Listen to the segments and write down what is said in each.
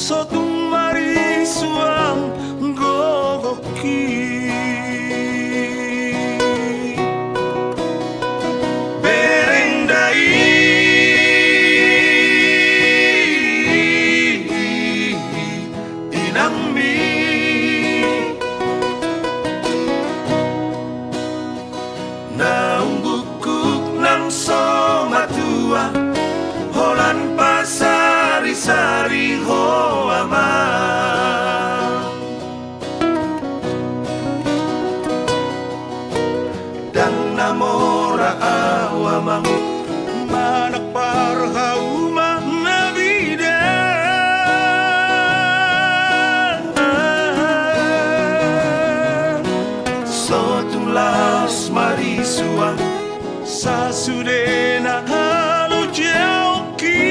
sotung mari suang gogoki berendai inambi naunggukuk nang somatua holan pasari-sari hoama dan namora awamang manak parhauma nabida sotulas marisuan sasudena halu jauki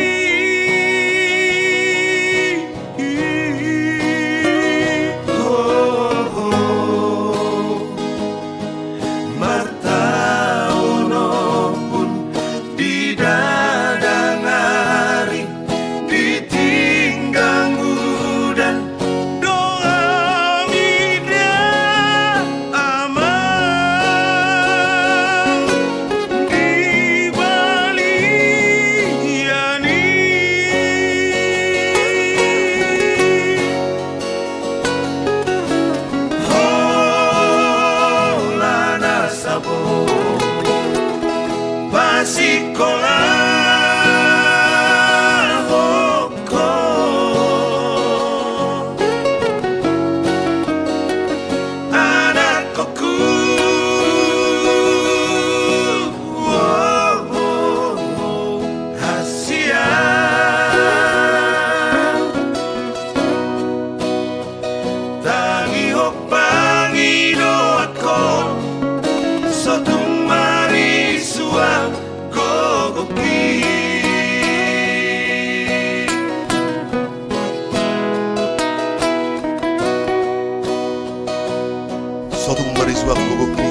sotung marisuang gugukni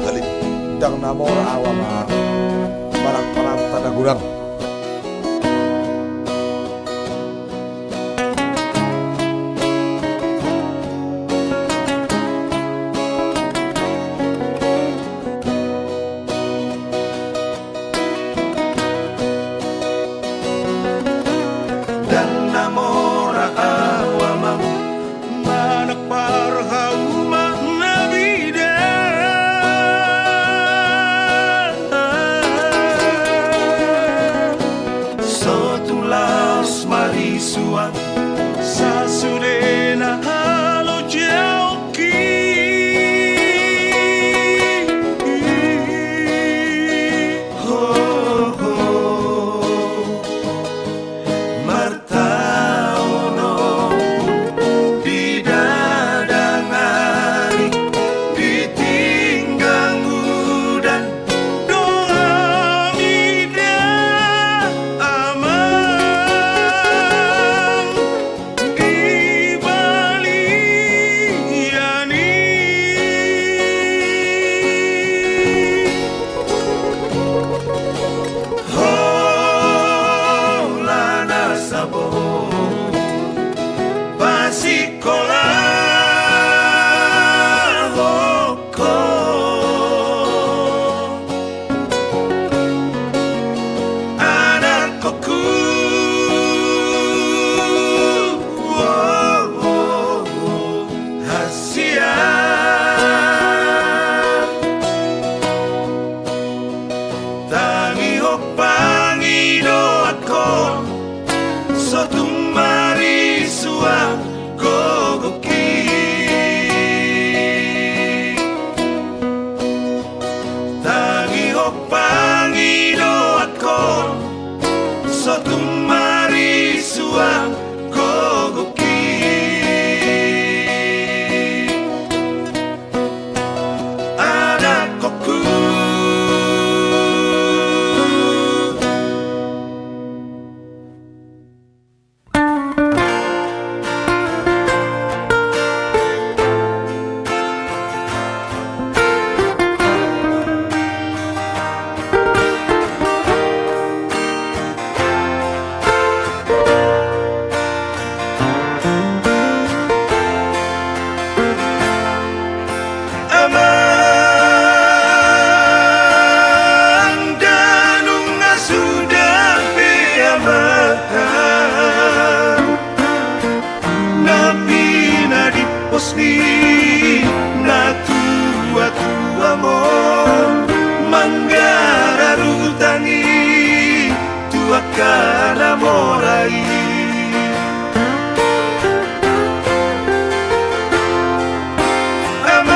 halim dang namor awama barang-barang tanda gudang dan namora awamang manak parhauma nabida sotulas marisuan sasudena halo jauki sotung marisuang gogoki tangi hopangi doatko sotung marisuang gogoki ada koku damai. Aman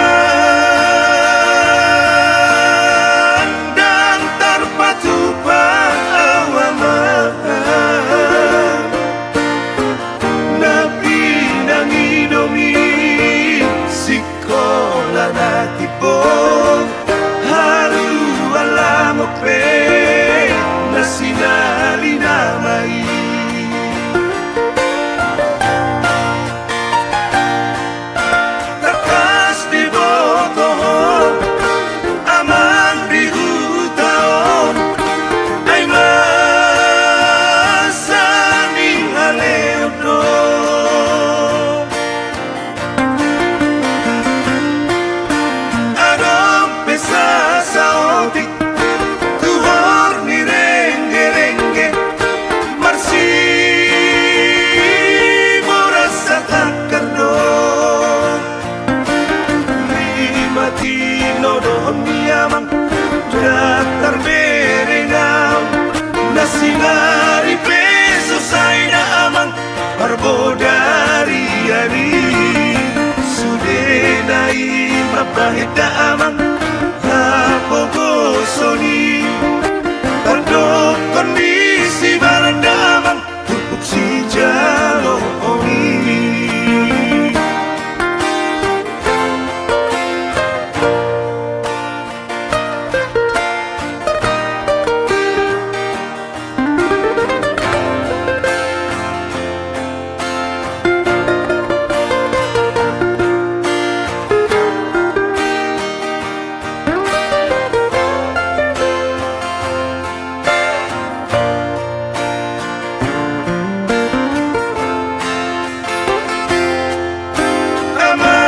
dan terpatupan awaman, napi nang idomi sikola na tipong haru alam pe na sinali namay. Takas di boto amang di utaon ay masaning haleodo. Anong pesa sa otik tuhor ni rengge-rengge marsi moras sa takardo. Lima tino doon niyamang datar berengaw na sinari peso say na amang parbo dari ari sude na mapahit na amang napogosoni tardok kondisi barandamang tupuk si jalo oni. Aman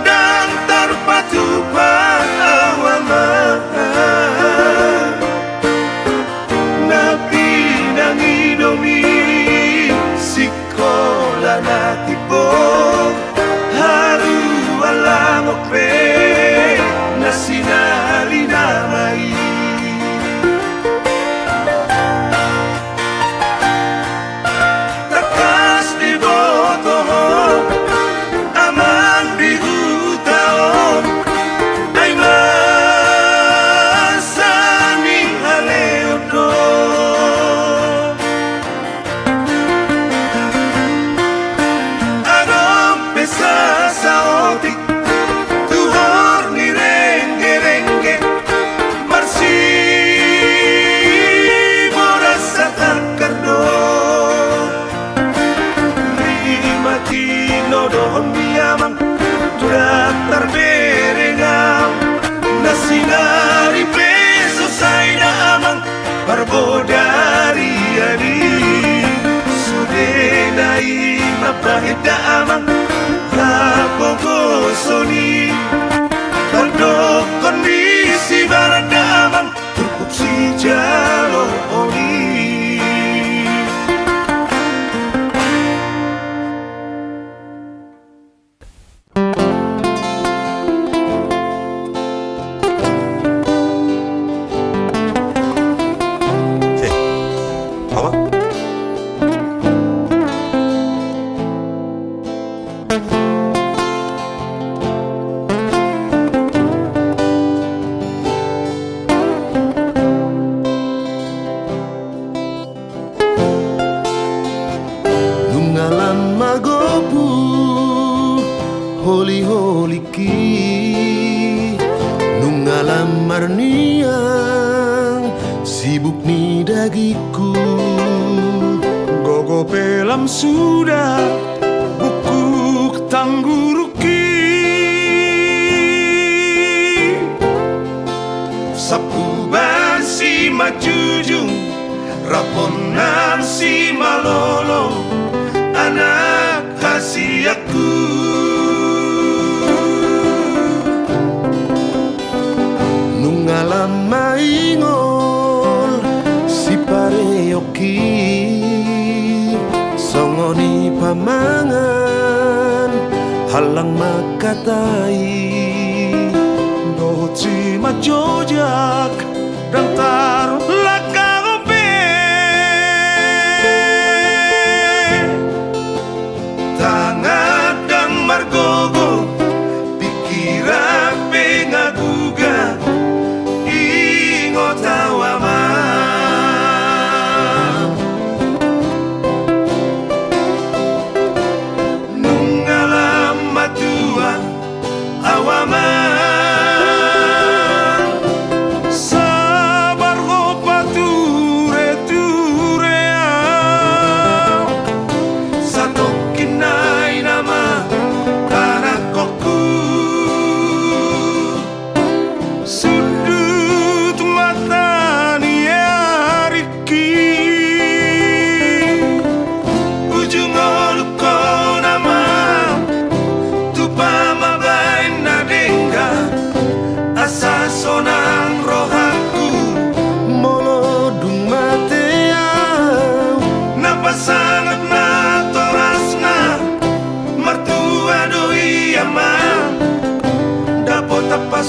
dan terpatupan awaman, napi nang idomi sikola na tipong haru alam pe na sinali namay. Takas di boto amang di utaon ay masaning haleodo. Anong pesa sa otik tuhor ni rengge-rengge marsi moras sa takardo. Lima tino doon niyamang datar berengaw na sinari peso say na amang parbo dari ari sude na mapahit na amang napogosoni tardok kondisi barandamang tupuk si jalo oni. Apa? Nungalan magopu holi-holi ki nungalan marniang sibuk ni dagiku gogo pelam sudah bukuk tangguruki sapu basi majujung raponan si malolo anak hasiaku. Nungalam maingol si pareoki songoni pamangan halang makatai doci majojak dan taruh lakang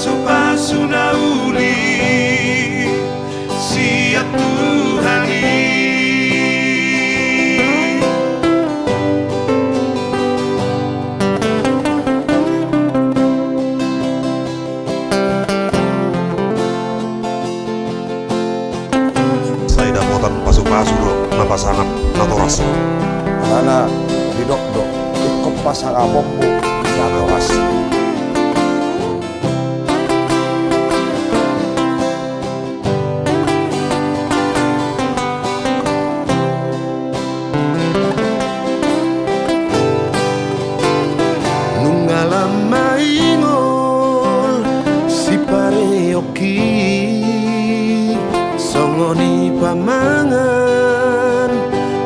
pasu-pasu na uli siap Tuhani. Saya dapotan pasu-pasu do napasangat natoras. Karena didok-dok ikut pasang abombo natoras. Nungalam maingol si pareoki songoni pamangan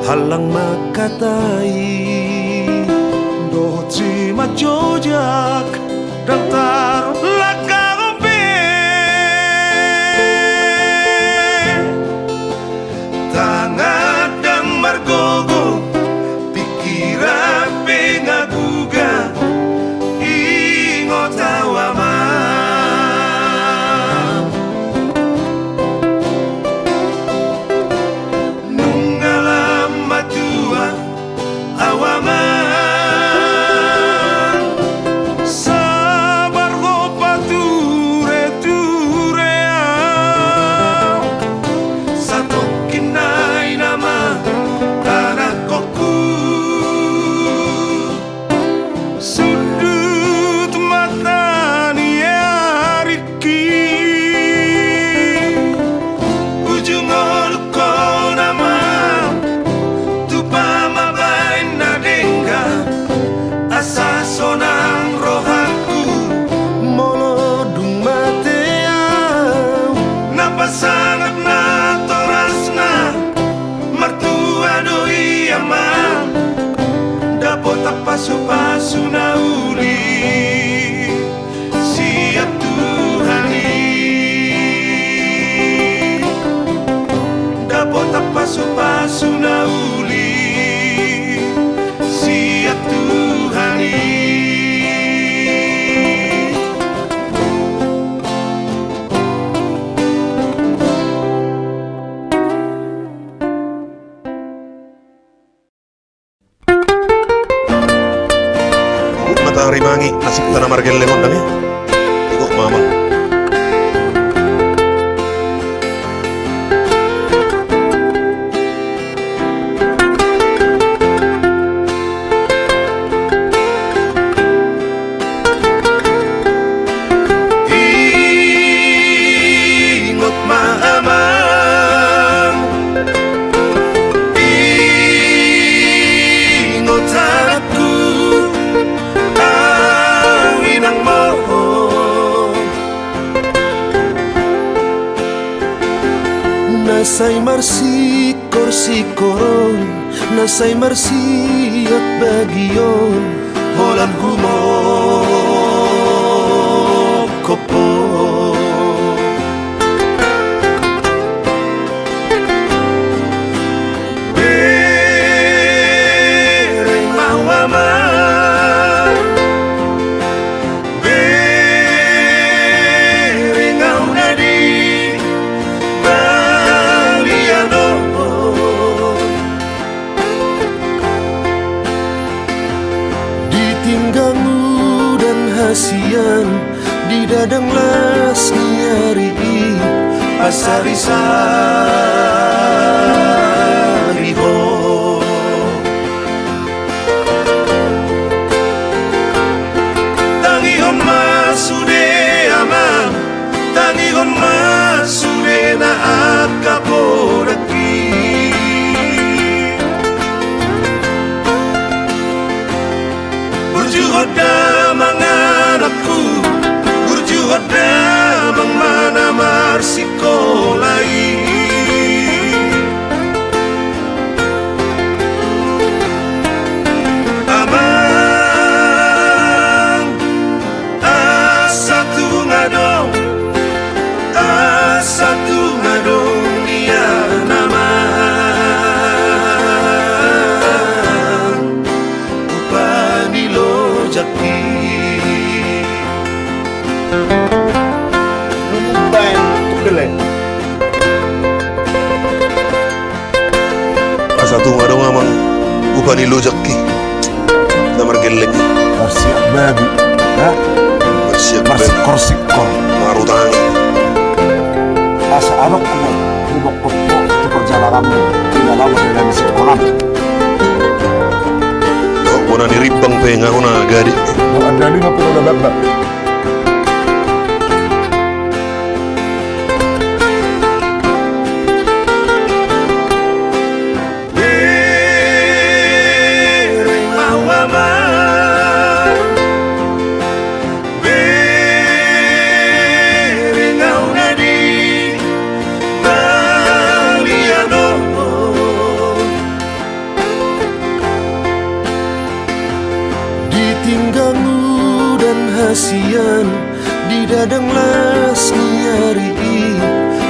halang makatai doci majojak daftar lakarobe tangan dan margogo pikiran pengaguga ingot awama nungalam matua awama sabar gopa ture satu kinai nama anak koku sudut mata niariki ujung oluko nama tupa mabain nadengga asa sonang rohaku molodung mateau napasangat na torasna martua doi ama dapot pasu-pasu na uli siap Tuhani. Dapot pasu-pasu na uli siap Tuhani. Matahari mangi nasib tanah margel lemon dami. Tengok mama. Ingot maamang ingot anakku awinang mo nasay marsikor-sikoron nasay marsiyak bagiyon holan humokopo bereng mawama bereng aunadi baliano ditinggamu dan hasian di dadang las nyari pasari sariho tangihon masude aman tangihon masude na at kapodaki burjuhod damang anakku burjuhod damang mana marsikolai Upani lujak ki na margeleng Marsiak babi. Ha? marsiak Marsikor sikor. marutangi Asa anak ko mo. Bubukot mo. Ito perjalananmu. Pinalaman nila ni Sikonan. ako na niribang penga ko na gadi Ang na pinalabab. Bering mawama, bering aunadi, maliano. Ditinggalmu dan hasian di dadang las nyari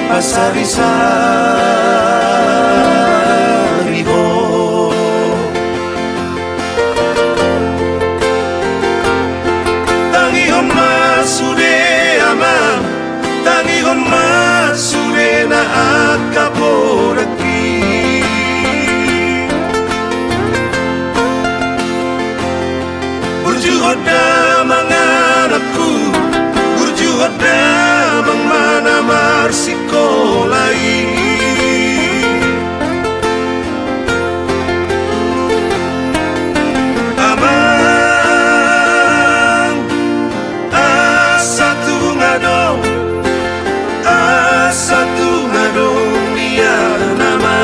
pasari sariho. Tangihon masude aman, tangihon masude na akaporaki. Burjuhod na mga anakku, burjuhod na mana marsikolai. Amang asatu ngadong dia nama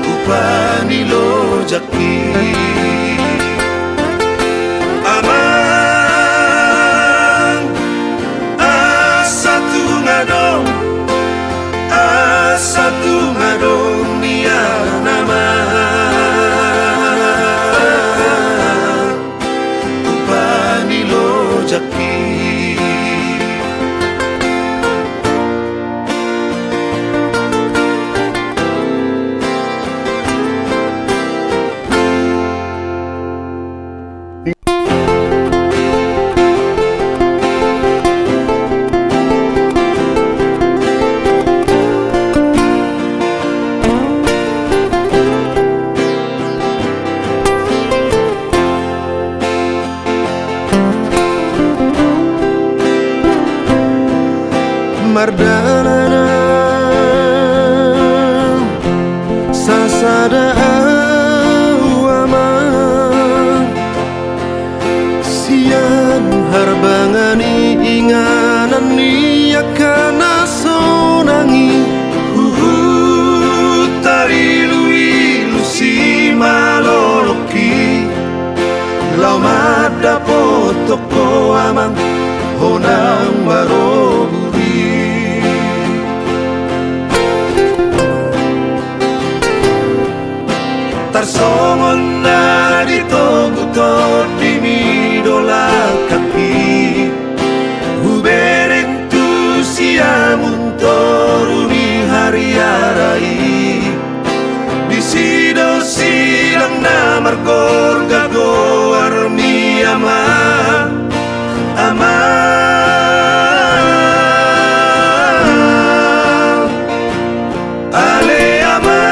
upani lojaki. Amang asatu ngadong dia nama upani lojaki. Mardana sasada awama sian harbangani inganan ni akana sonangi tari lui lusi maloloki lau mada potoko amang honang baroburi. Tarsongon na dito gutot di midola kaki Hubereng tu siamun toruni hari-arai Disido silang na margor gago armi ama Ale ama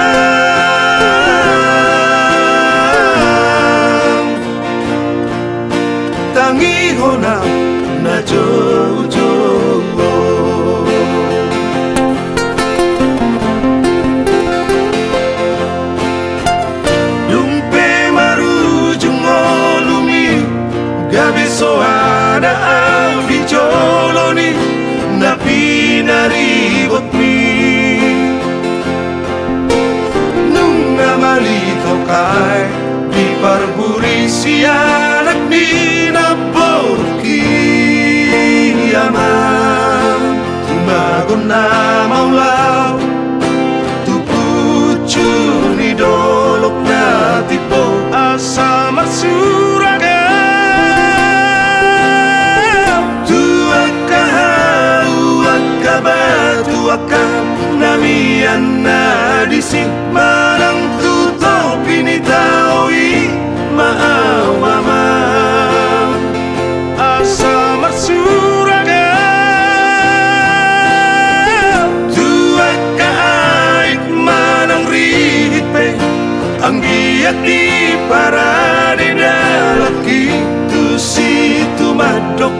tangihona na jojo Dumpe marujung olumi gabi soada audi joloni na pinaribot mi nung namalito kay di parburi sianak ni Tumagon na maulaw Tupucu ni dolok na tipo Asa marsuraga Tuaka batuaka Namian na disi Marang tuto pinitawi Maaw mama Asa marsuraga Tuaka aik ma ang giat di para di dalaki tu si tumadok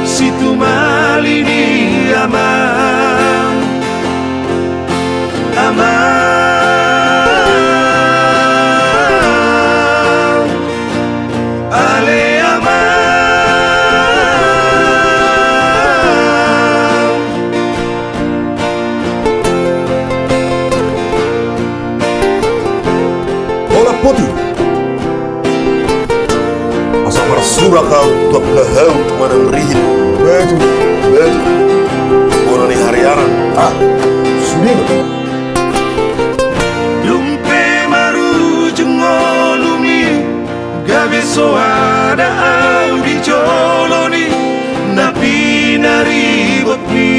si tumalini amang ale Bola putih. Asa marsura kau tuak kahau manang rihin. Baju, baju. Bola ni hariaran. Ah, sudah. lumpe maru jengolumi gabe so ada audi joloni napi naribot ni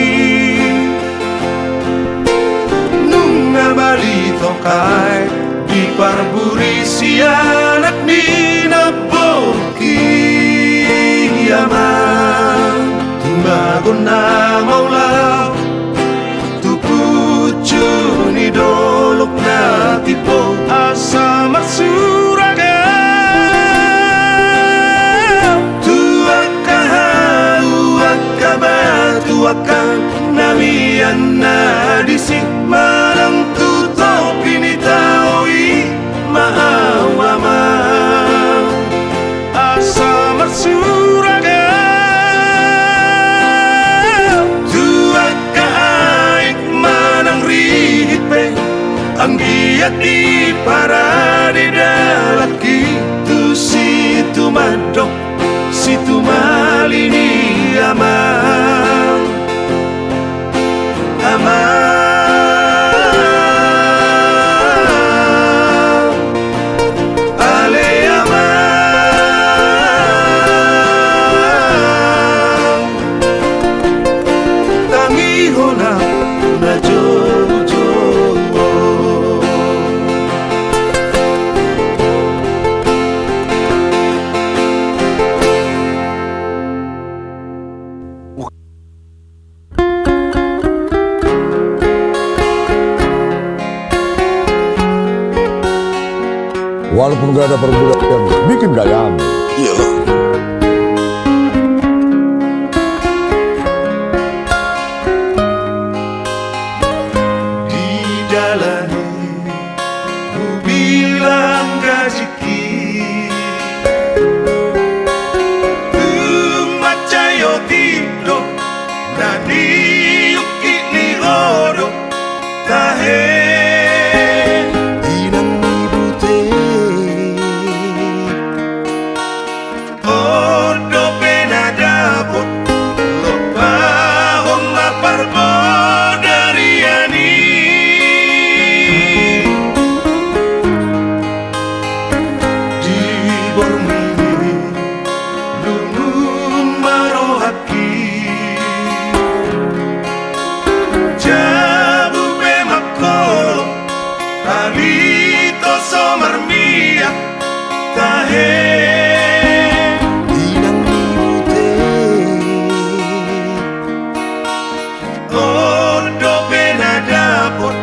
nunga bali tokai di parburi si anak ni naboki yaman timbagon na maulau tupucu ni dolok na tipo asa marsuraga tuaka batu akan namian na disi marang tuto pinitaoi maawama asa marsuraga tuaka aik manang rihipe ang giat di para di dalaki tu si tumadok si tumalini amang ale amang tangi hona na jojo Walaupun gak ada perbudak yang bikin gayam. Iyalah. di dalani ku bilang gajiki macayo tido nani yuki ni oro tahe inang ibute odo penadabot lopa homa parbo dari ani di bormi lungun marohaki jabu bemakolo alito somarmia tahe inang ibute odo penadapot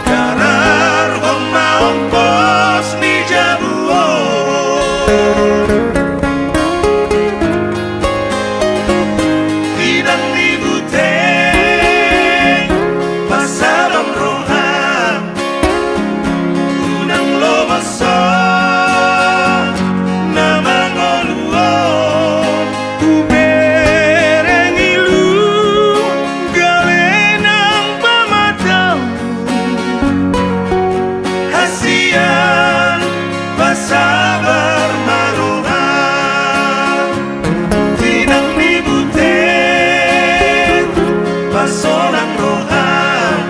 karar homa ongkos ni jabuo inang ibute pasabang roham unang lomasa namangoluon ubereng ilu galenang pamadam hasian pasabar maroham tinang ibute pasonang roham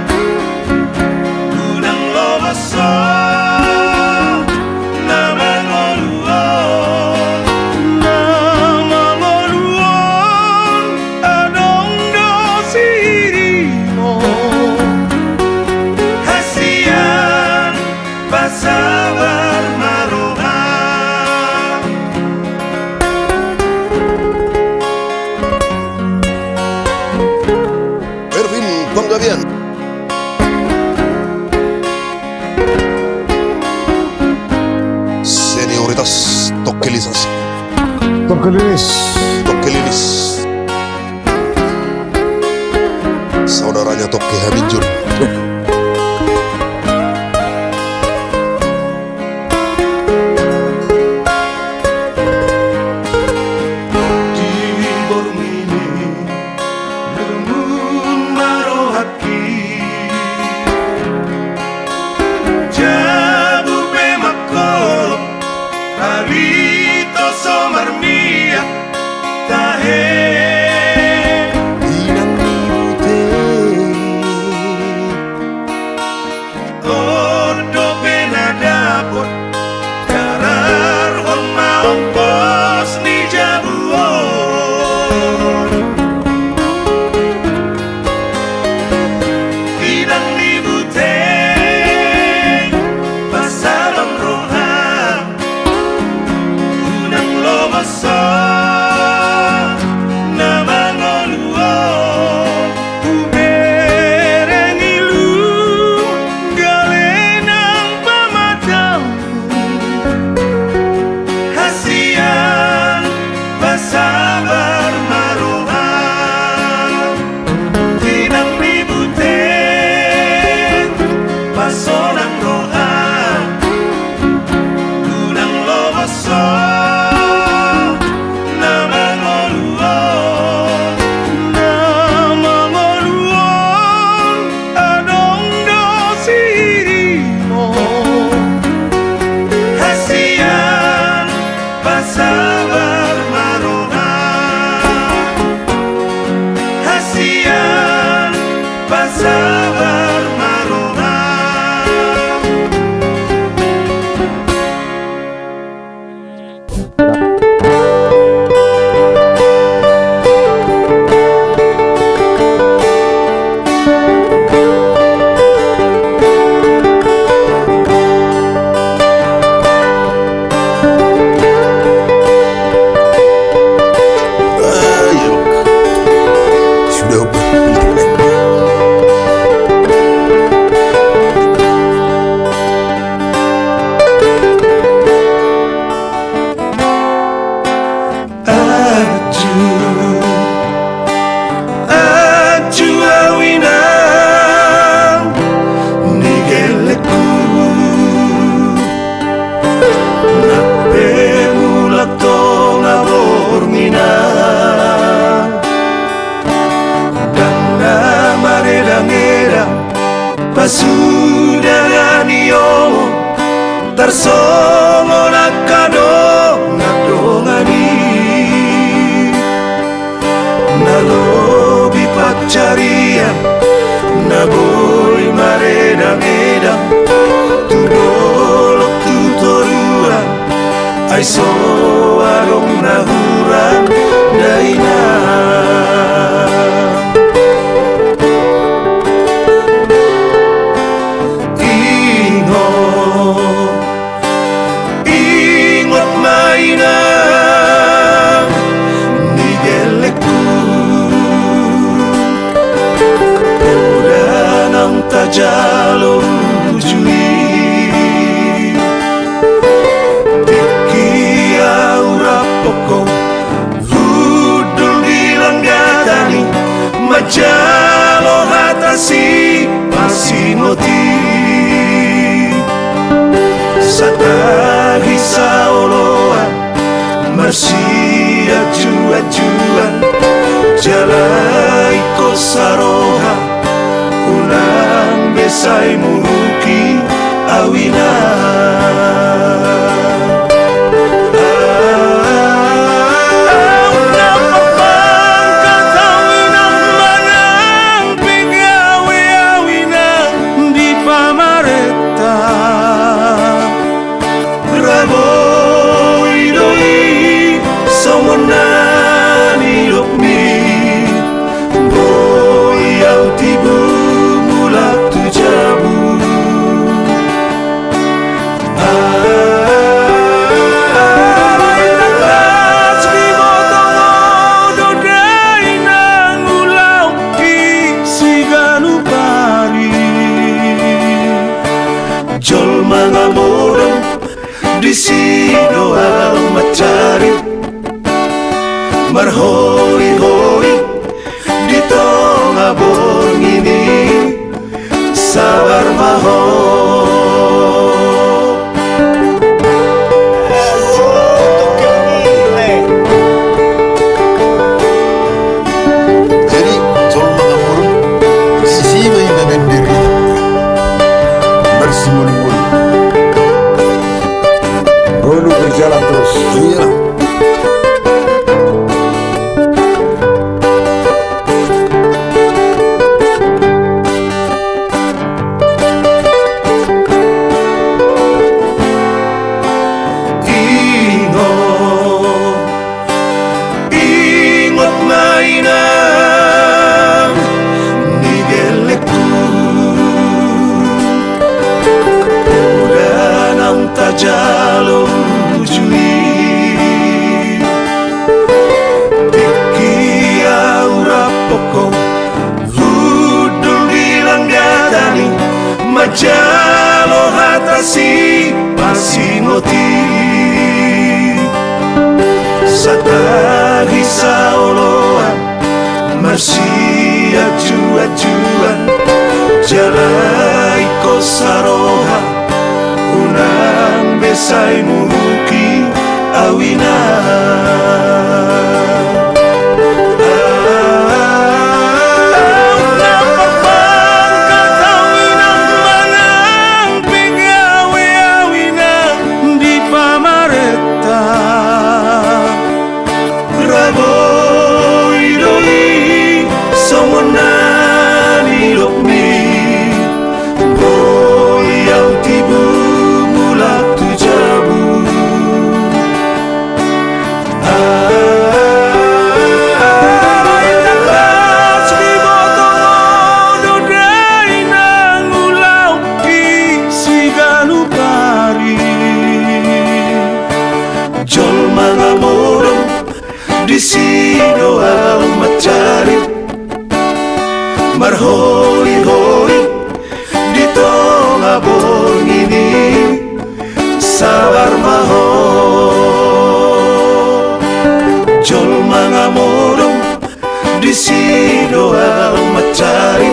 unang lomasa namangoluon adong dosirimo hasian pasabar maroham Erwin Panggabian. Tokelinis. Tokelinis. Saudaranya Toke Hamijun. Di borong ini lumun marohaki jabu bemakolo harito somarmia tahe Inang ibute. odo benadapot karar horma ongkos ni jabuon idang libute pasabang rohan unang lomaso na mangoluo ubereng ilu galenang pamadam hasian pasabar marohan tinang libute pasonang rohan unang lomaso na mangoluon adong dosirimo hasian pasabar marohan hasian pasabar marohan Ayo. Sudah berpikir. Aju awinang nigeleku nape mulak tong abor minang dan nama reda-reda pasudaraniyo tarsongo nakadong nadongani nalobi pacarian naboy mareda-reda tudolok tutoruan ay so arong nahuran daina ingot mainang nigeleku udah nang tajalo ujui Tiki aura poko Rudul bilang gatani Majalo hatasi Masinoti Satahi saoloan Masih aju-ajuan Jalai kosaroha Ulang besai muruki awinan di sino al macari marhoi-hoi di tengah borng ini sabar maho. Jadi jol mga murung sisiba yung nanendiri bersimul-mul. Rono berjalan terus. Iya. Ingot mainang nigeleku udah nang tajalo jui tiki aura poko hudul bilang gatani majalo hatasi pasingoti Satari saoloan Marsia jua-juan Jalai ko saroha Unang besay muruki awina Sino ang macari marhoi-hoi dito nga borng ini sabar maho jol mga morong di sino ang macari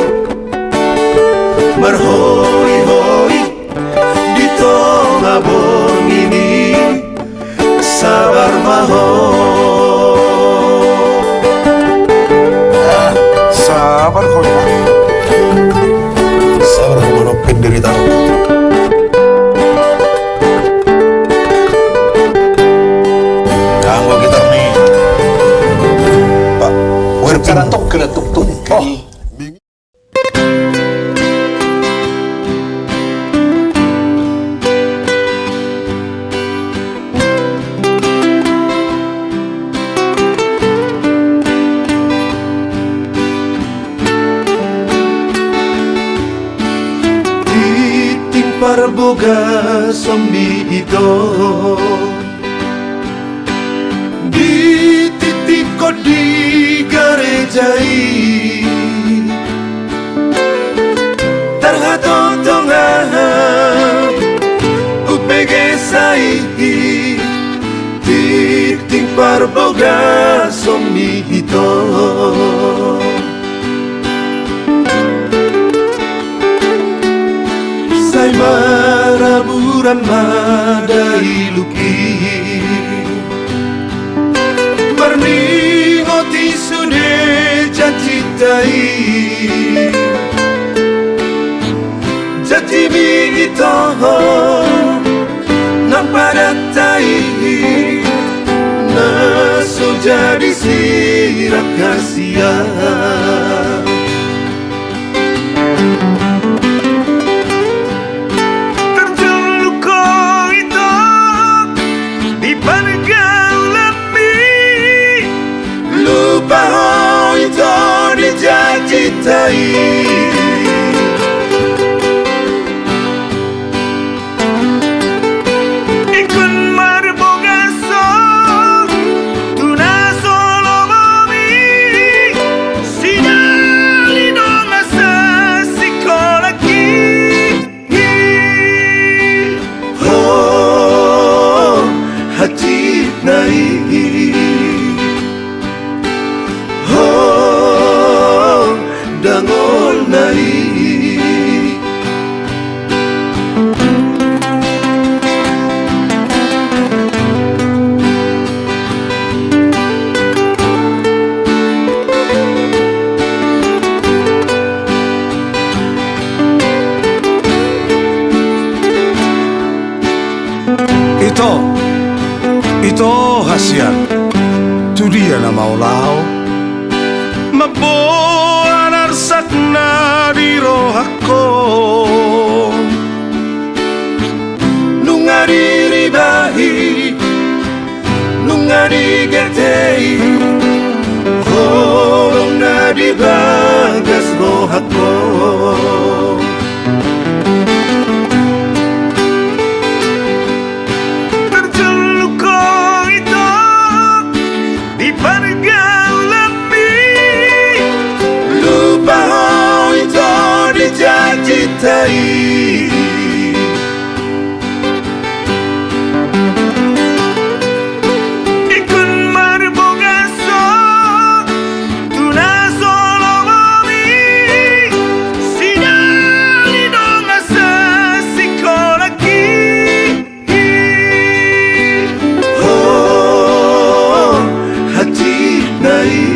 marhoi-hoi dito nga borng ini sabar maho. Sabar kau ya. Sabar kung ano penderitaan. Kanggo gitar nih Pak Werpin. Karatok keletuk tuh. Oh, Parboga sambi ito di titik ko di garejai tarhatontongan upegesai titik parboga sambi ito Say maraburan madai luki Marmingoti sude jacitai Jati mingito nang padatai Naso jadi sirak kasihan Citai ikun marboga so tuna solo bomi sinali no masa siko Asian tu dia na maulao maboan arsakna di rohako Nungari ribahi Nungari getei Horong na di bagas rohako Citai Ikun marbogaso Tuna solo mami Sinali dong asa sikolaki Oh hati nai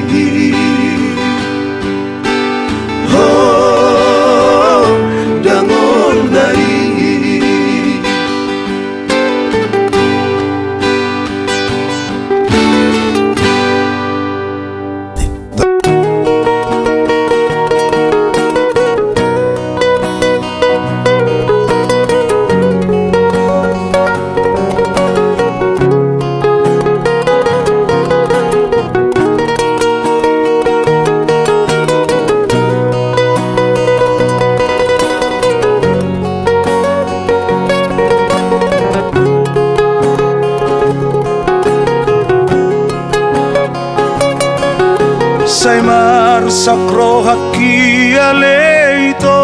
Say marsakro haki aleito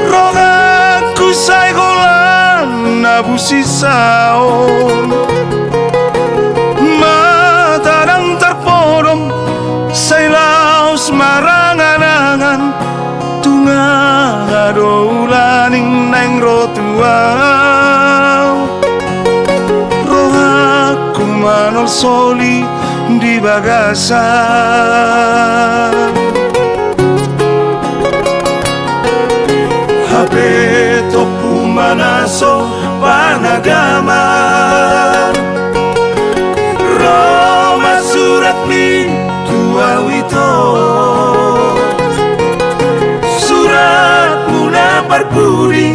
Rogaku say golan nabusi saon Matarang terporom say laos marangan-angan Tunga ulaning neng rotuaw Rogaku manol soli di bagasan Habe topu manaso panagaman Roma surat mi tua wito Surat muna parpuri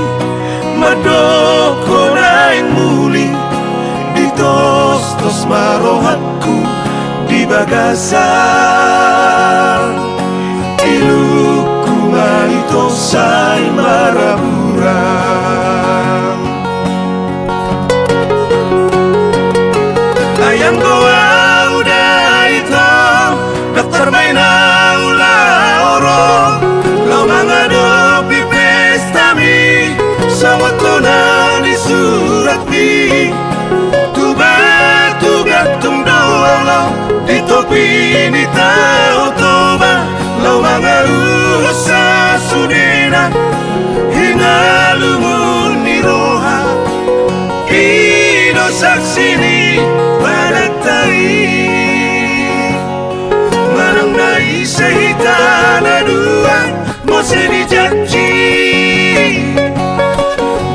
Madoko naing muli Ditos-tos marohatku di bagasan Iluku maito say maraburan Ayang goa udah ito Dokter may na ula oro Lo mga dopi pestami Sa wato na ni surat mi Tuba-tuga tumdolo di topi ni tao toba Lau mga usa sunina Hinalumun ni roha Ino saksini panatai Manang naisahita na dua Mo seni janji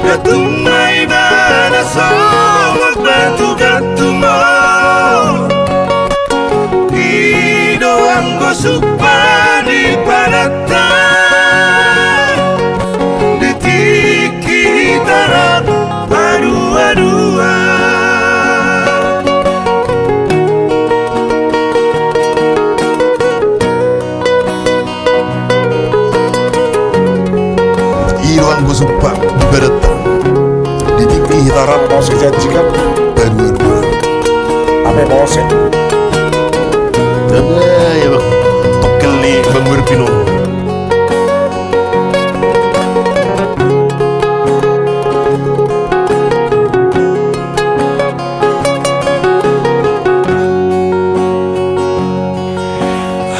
Gatumay ba na somog batu-batu mo Supani panata Ditiki hitarap Adua-dua Iruang gusupang beretang Ditiki hitarap Mau sejanjikan Adua-dua Ame bosen Dana ya bang Tokel ni Bang Wirpino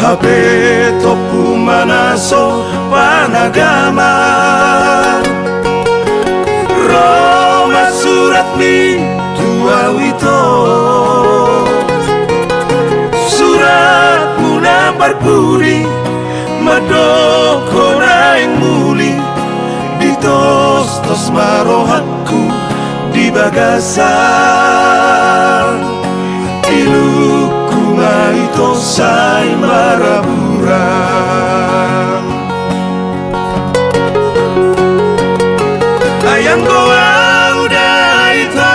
Habe topu manaso panagaman Roma surat mi tua wito Surat muna parpuri Madoko naing muli Ditos-tos marohatku di bagasan Iluku ngaito say maraburan Ayang goa udah itu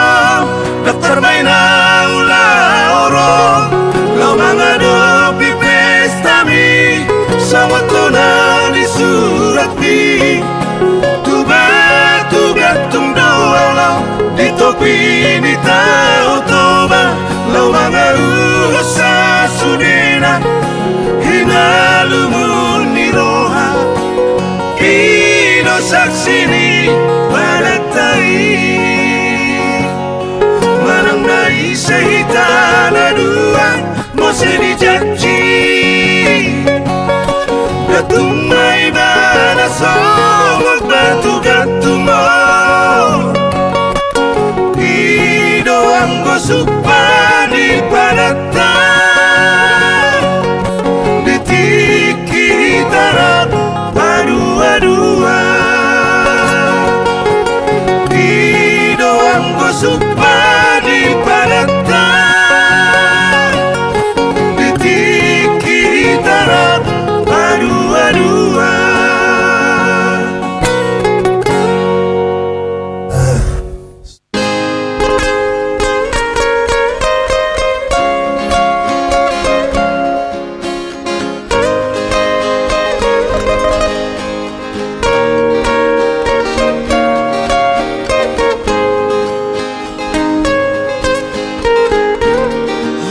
Dokter maina ula oro Lau menghadapi pestami Sama tona di surat mi Tuba tumdoa lau Di topi ni tau toba Lau mengarusa sudena Hina lumun ni roha Ino saksini padatai Manangdai sehitana dua Mose di janji Gatumai bana somok batu gatumo Ido anggo supani padata Ditiki tarap padua-dua Ido anggo supani padata Ditiki tarap padua-dua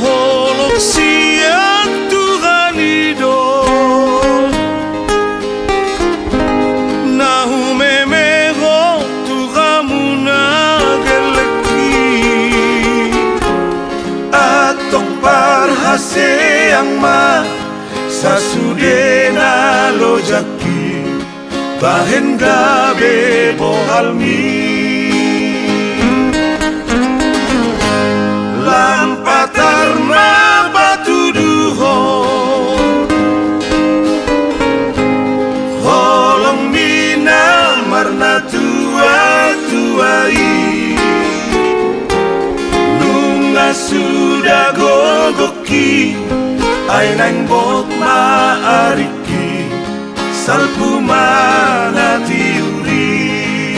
Holok siang Tuhan ido Nahu memeho Tuhamuna geleki Atok parhase yang ma Sasudena lojaki Bahen gabe bohalmi Lampatar na batu duho Holong mina marna tua-tuai Nunga sudah gogoki Ainang bot maariki Salpu mana tiuri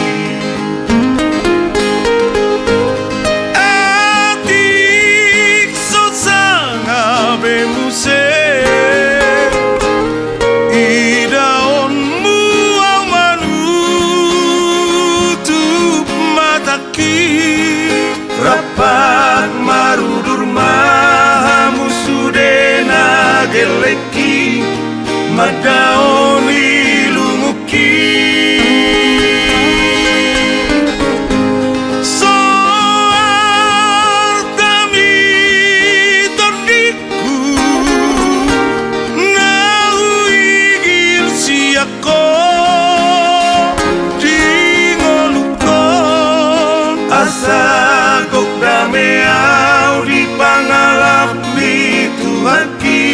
Atik sotsanga bemuse Idaonmu au manutup mataki Rapat marudur mahamu sudena geleki Madaoni lunguki Soal kami tordiku Ngau igil siako Di ngolukon Asa kok dameau di pangalap ni Tuhanki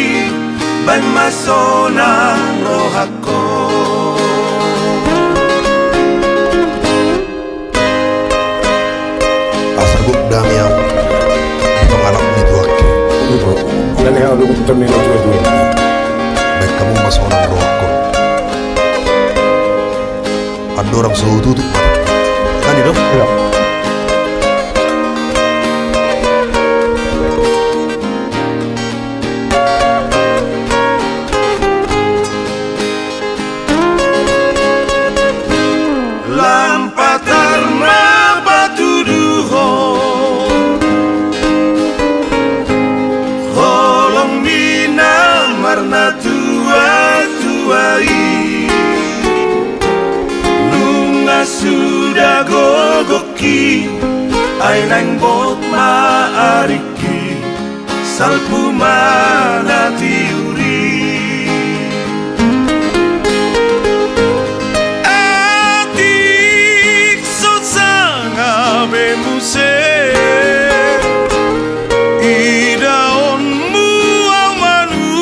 Ban masona rohako Asaguk damiang pengalap ni tuaki Ibu, dan yang aku termin dua-dua. Baik kamu masonang rohko Ada orang suhu tutup mata Kan itu? Ya. Lampatar na batu duho Holong mina marna tua-tuai Nunga sudah gogoki Ainang bot maariki Salpu mana tiuri bemuse Idaonmu au manutup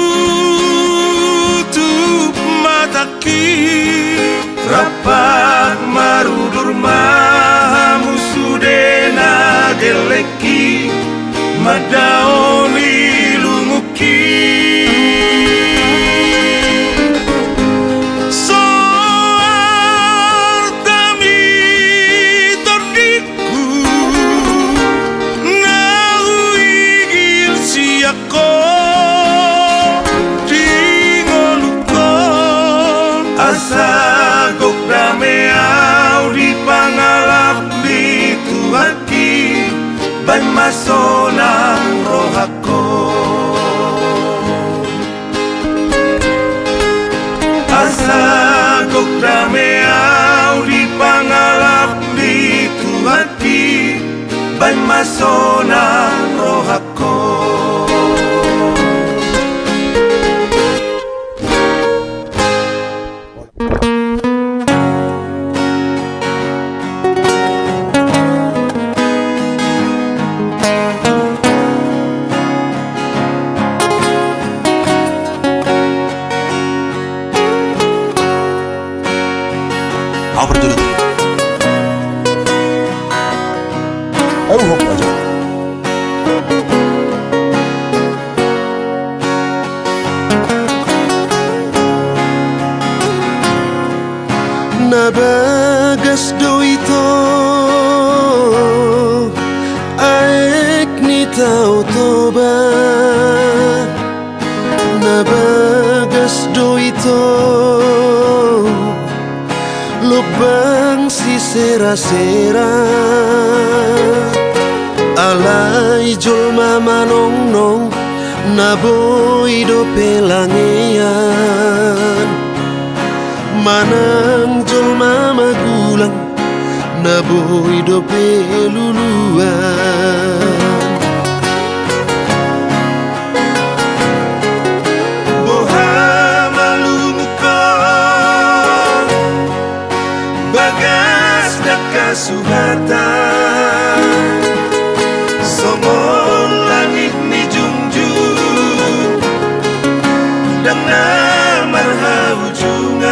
mataki Rapat marudur mahamu sudena geleki Madaon Bay masona rohako Asa kok dameau di pangalap di tuhati Bay masona rohako Aku berjudul Ayo hok aja. Nabagas do ito Aek ni tau toba Nabagas do ito Lubang si sera-sera Alay julma manong-nong Naboy do pelangean Manang julma magulang Naboy do peluluan Boha malumuko Bagas na kasuhatan Somong langit ni jungjung Dan na marhaujungan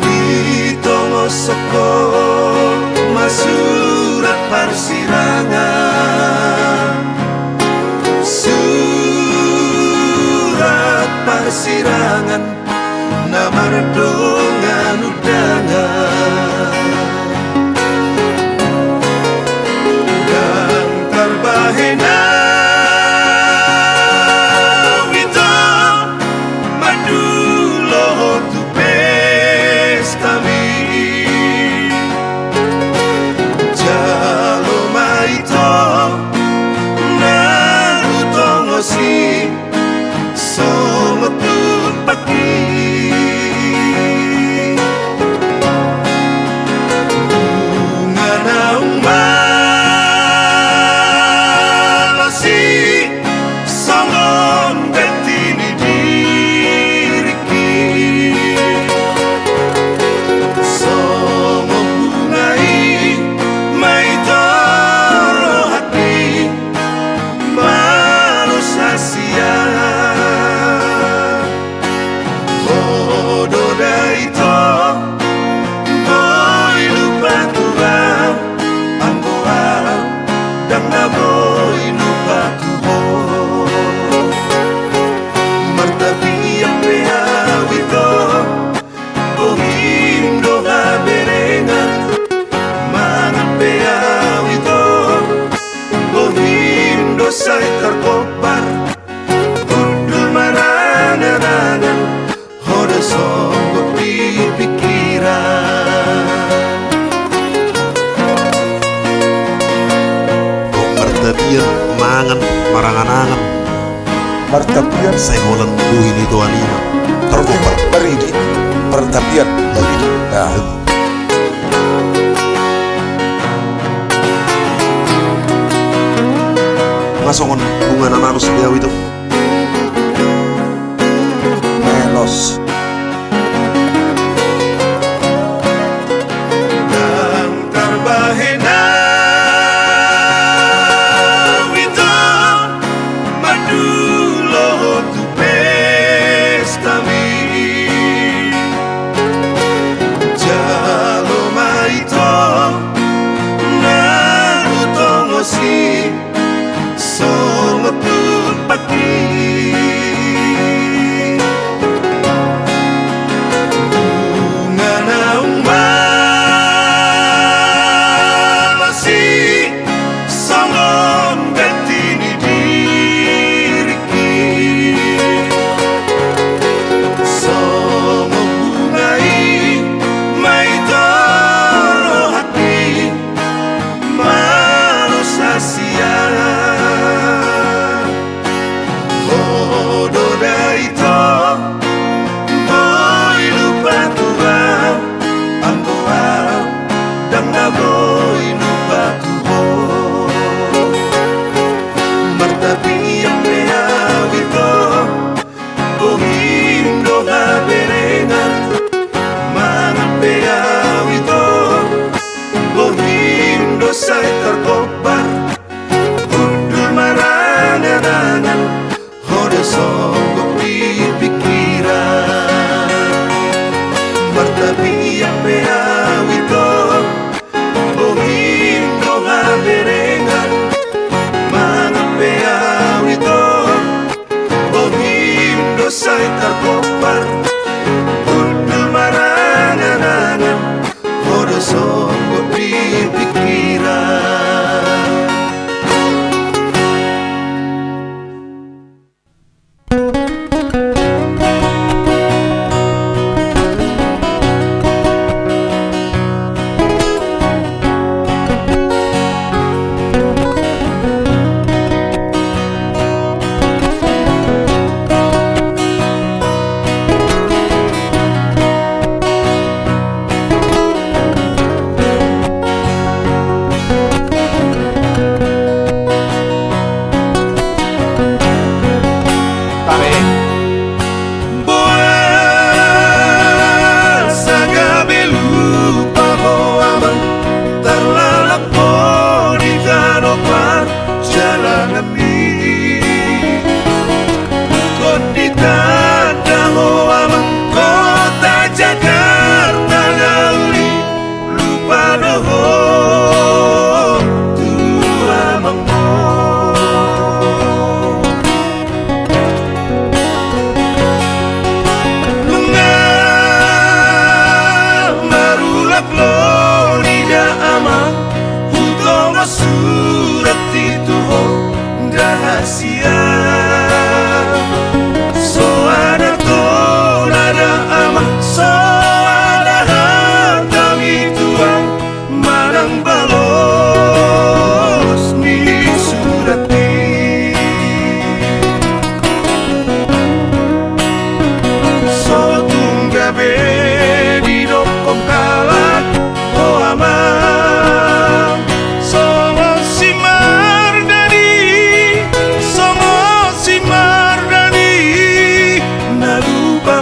Dito mo soko Masurat parsirangan Surat parsirangan Na mardongan udangan Dan terbahena Wito Madulo tu pestami Jalo maito Narutongosi Somotut pagi Bunga naung malosi Songon betini diriki Songo bungai maitoro hati Malos asia Bodo daito Boy lupa turau Amboau Dan naboy lupa tuho Martapi yang peawito Bohindo haberengan Mangan peawito Bohindo say karkopar Udul marangan-angan Hoda songgot di pikiran Kung martapian mangan marangan-angan Martapian Saya holan buhin itu anima tergopar beridi. Martapian beridi. Nah, Ngasongon bunga nanarus beliau itu melos. Dan terbahena Wito Madulo tu pestami Jalo maito Narutongosi Somotut pagi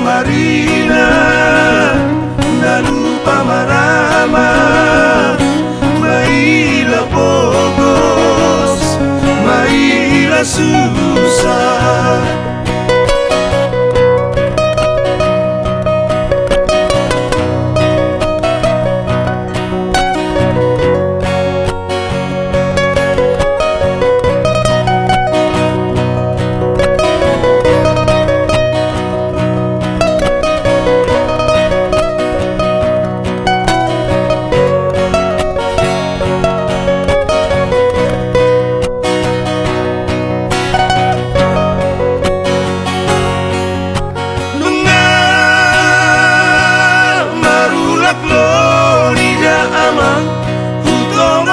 Marina, na lupa marama, maila bogos, maila susah.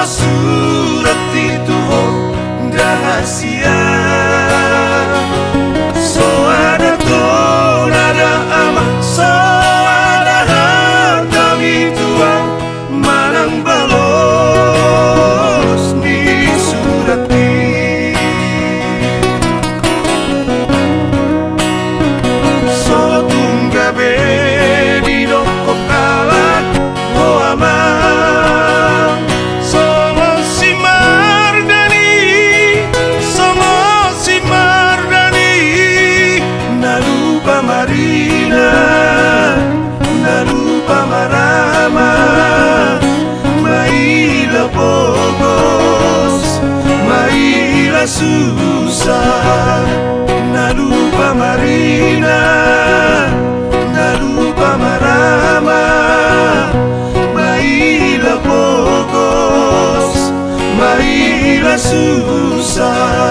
Surat itu rahasia, so ada ton ada ama, so ada harta mituang manang balos ni surat ni, so tunggabe di dokok kalat ho ama. Marina, na lupa marama, maila bogos, maila susah. Na lupa Marina, na lupa marama, maila bogos, maila susah.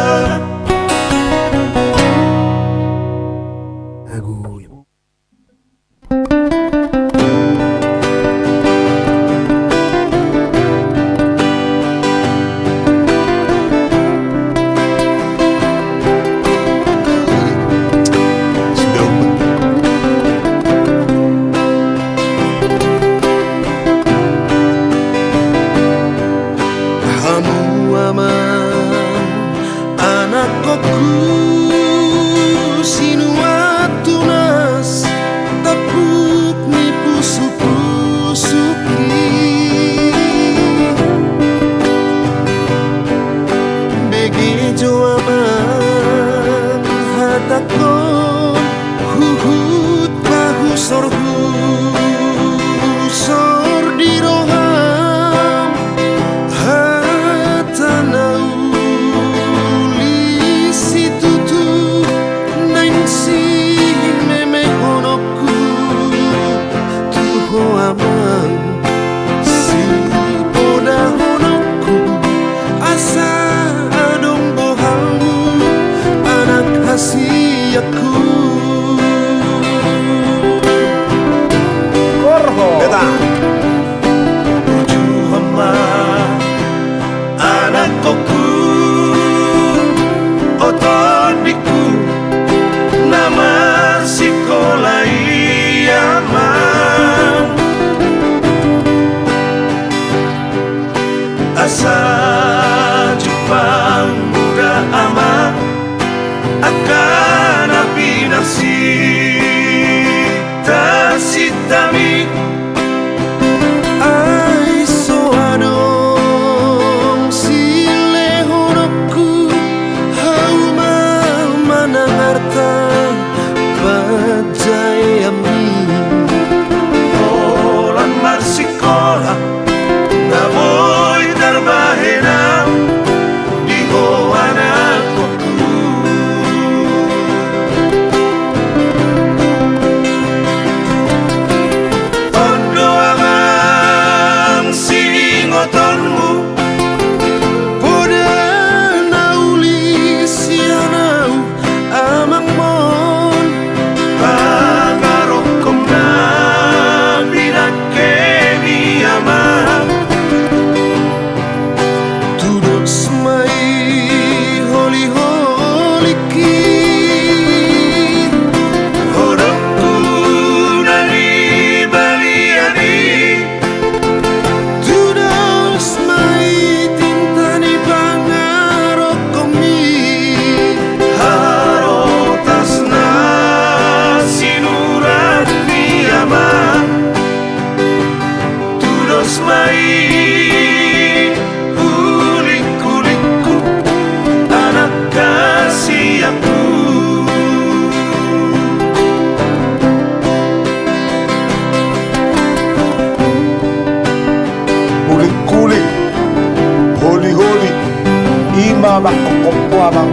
amang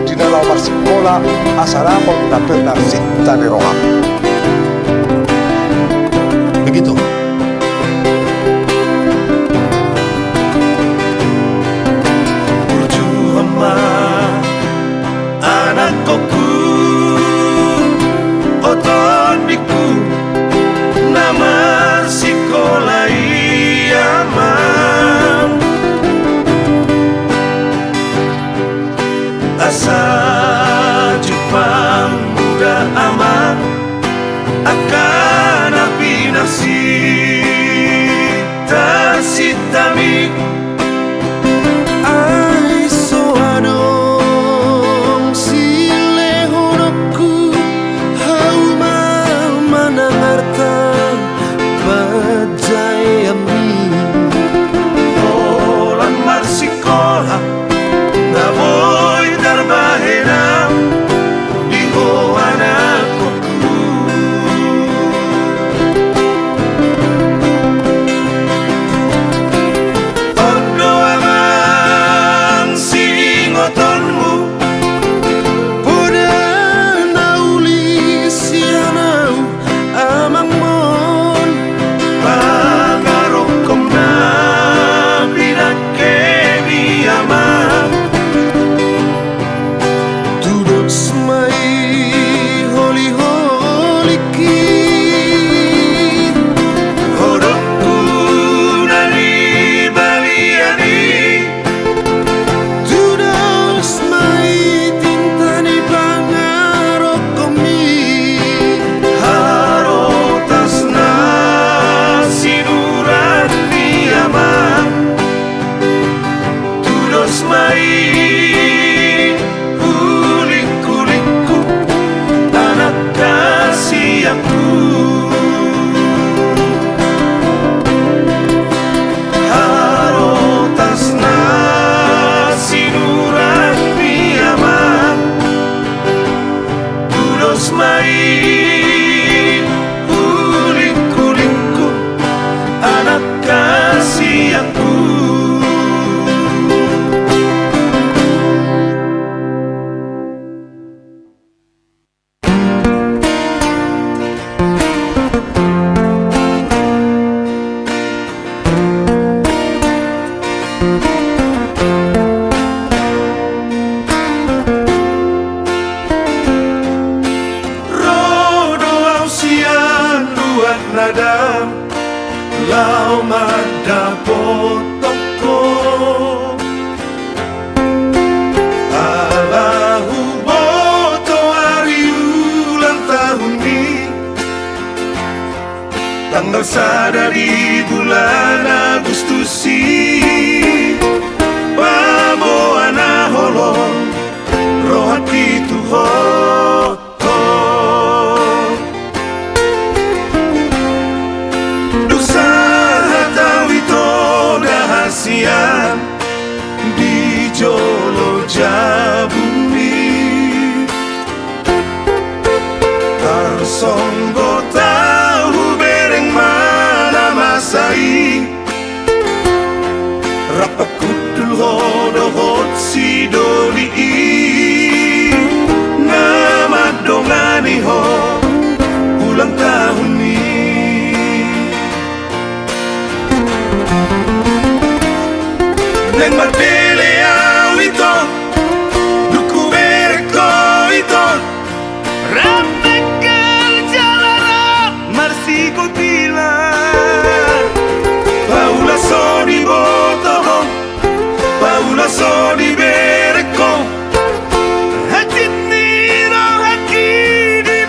dinalaw marsikola asalakon na pinarsinta ni Roham. Begitu. Berjuama anak koku otoniku nama sekolah iamam asa Jepang muda aman akan api nasi tasitami Ai soadong silehonokku hauma manangarta pajayami Olan marsikola na boy darbahena diho anakku Odo amang singotonmu Poda nauli sianau amang mon pangarokom na binakemi amang duduk semai holi-holi ki Hodokku dari baliani duduk semai tintani pangarokomi Harotas na sinurat ni amang Tudos mai kulik-kulikku anak kasih aku Harotas na sinurat ni amang Tudos mai kulik-kulikku anak kasih aku Rodo ausian luat nadam Lau mada potoko Alahu boto hari ulang tahun ni Tanggal sada di bulan Agustusi Babo anaholon rohati Tuhan Dusa hatau ito dahasian di jolo jabumi Tarsonggo tahu bereng mana masai Rapat kudul hodohot si doli Nama dongani ho ulang tahun ni Neng matele au ito Duku bereko ito Rapekal jalara Marsi kotila Paula soni botoho Paula soni bereko Hati niro haki di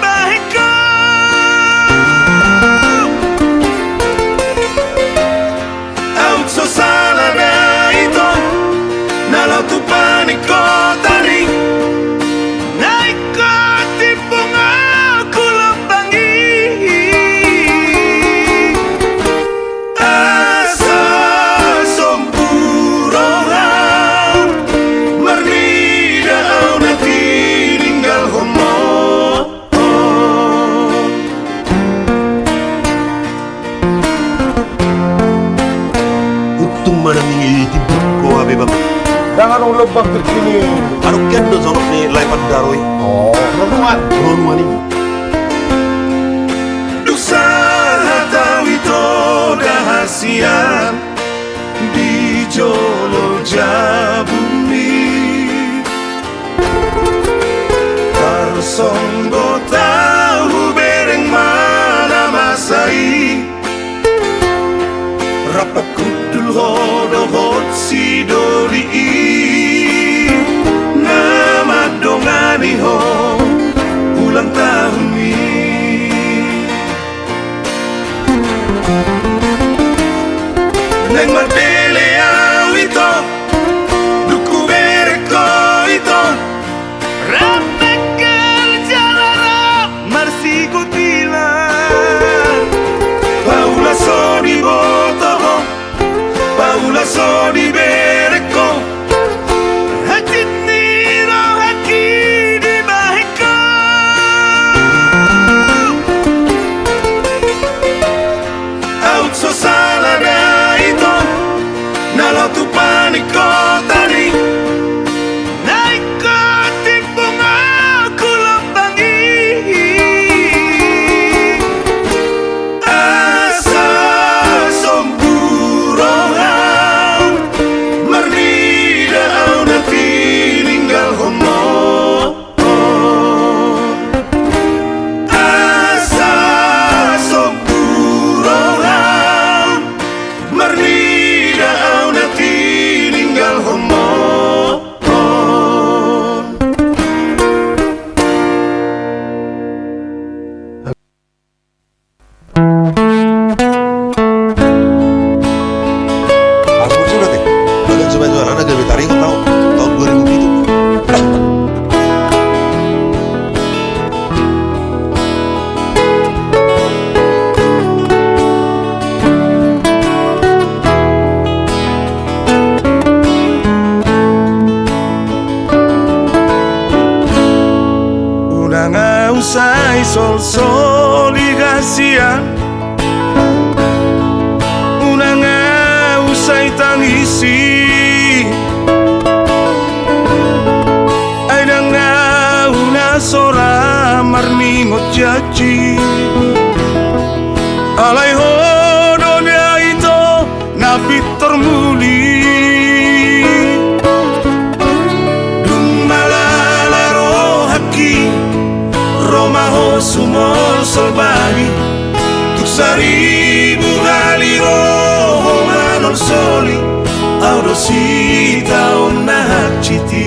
anong lebang terkini? Anu kendo zonok ni laipan daroi. Oh, renungan. Ronwa ni. Usaha tahu itu rahasian di Jolo Jabumi. Tarsonggo tahu bereng mana masai. Rapat kudul hodohot si doli nama dongani ho ulang tahun ini. Neng mardele awito duku bereko ito rapekal jalara marsi kutila paula soni boto paula soni bereko hajit niro haki di baheko out so salada ito nalo tu paniko tadi naiko timpung aku lembangi asa somburongan mernida au nanti ninggal homo asa somburongan mernida au nanti ninggal homo. Aku sudah teh. Bagian coba-coba anak gawe taring tahun 2007. Una usai sol ligasian una usai tangisi ada una sora marningot jaji alai hodonya itu nabi termuli Dumalala rohaki Romaho sumol solbagi Tuk seribu kali roho manol soli Audo sita onah citi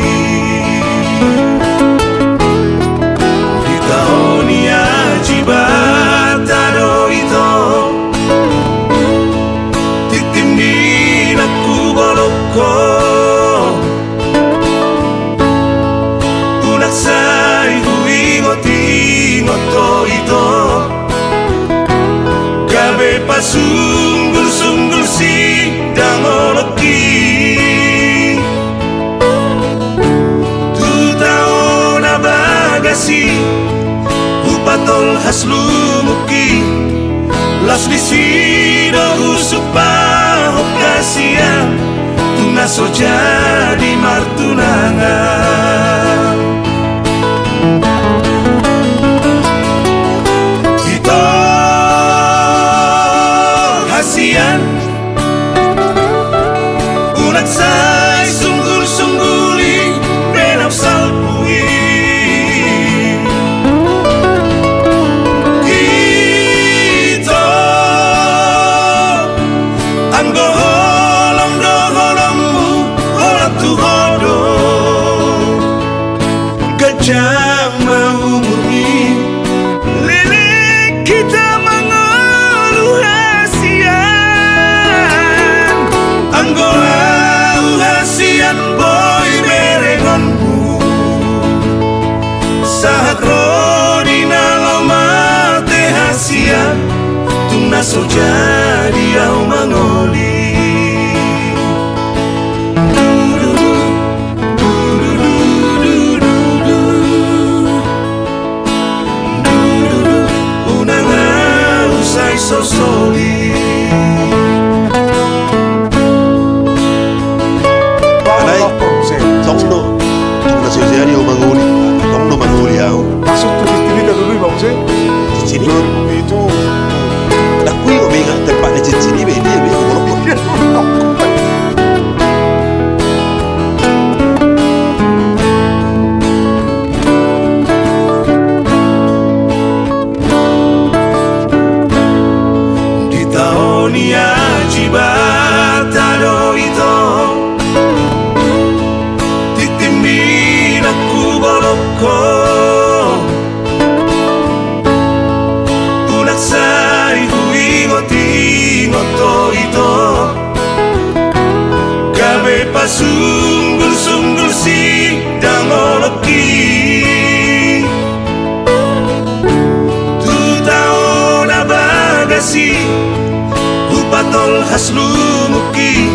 Di taonia jibata do ito Titim dinaku boloko Unak sai huingot-ingot ito Gabe pasunggul-sunggul sidang oloki Tutao na bagasi Upatol haslumuki Las lisido usupah okasian Tunaso jadi martunangan Kita hasian Unak say sunggul-sungguli Benaw salpui Kita Anggo holong do holongmu Holat tu hodo Gajah mengumumi Lilik kita mengeluh hasian Anggo hasian boy berengonmu Sahat rodina lomate hasian Tunaso jadi au mangoli Usai sosoli Bawa produsen. kecil sini be dia be bolok. Di tahun ya jibata do ito titimbin aku boloko unaksai huingot-ingot ito gabe pasunggul-sunggul sidang oloki tu tahun abagasi upatol haslumuki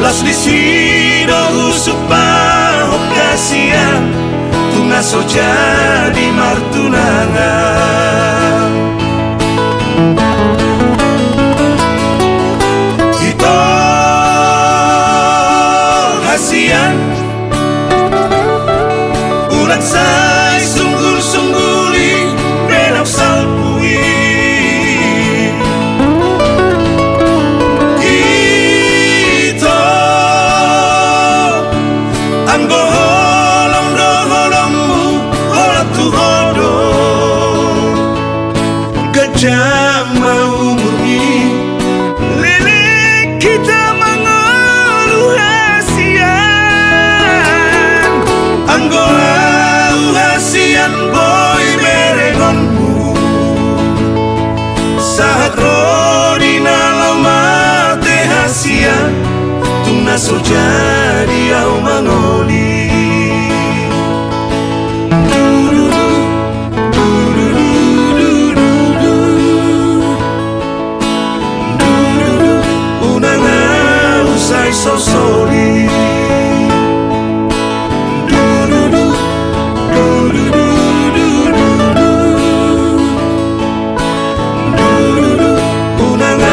las lisido usupa okasian tungaso jadi martunangan ito hasian ulat say sunggul-sungguli benak salpui Jama umurni lilik kita mengeluh hasian anggolau hasian boy merengonmu saat rodina lama teh hasian tuna so jadi au mangoli so sorry. Unang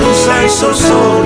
usay so sorry.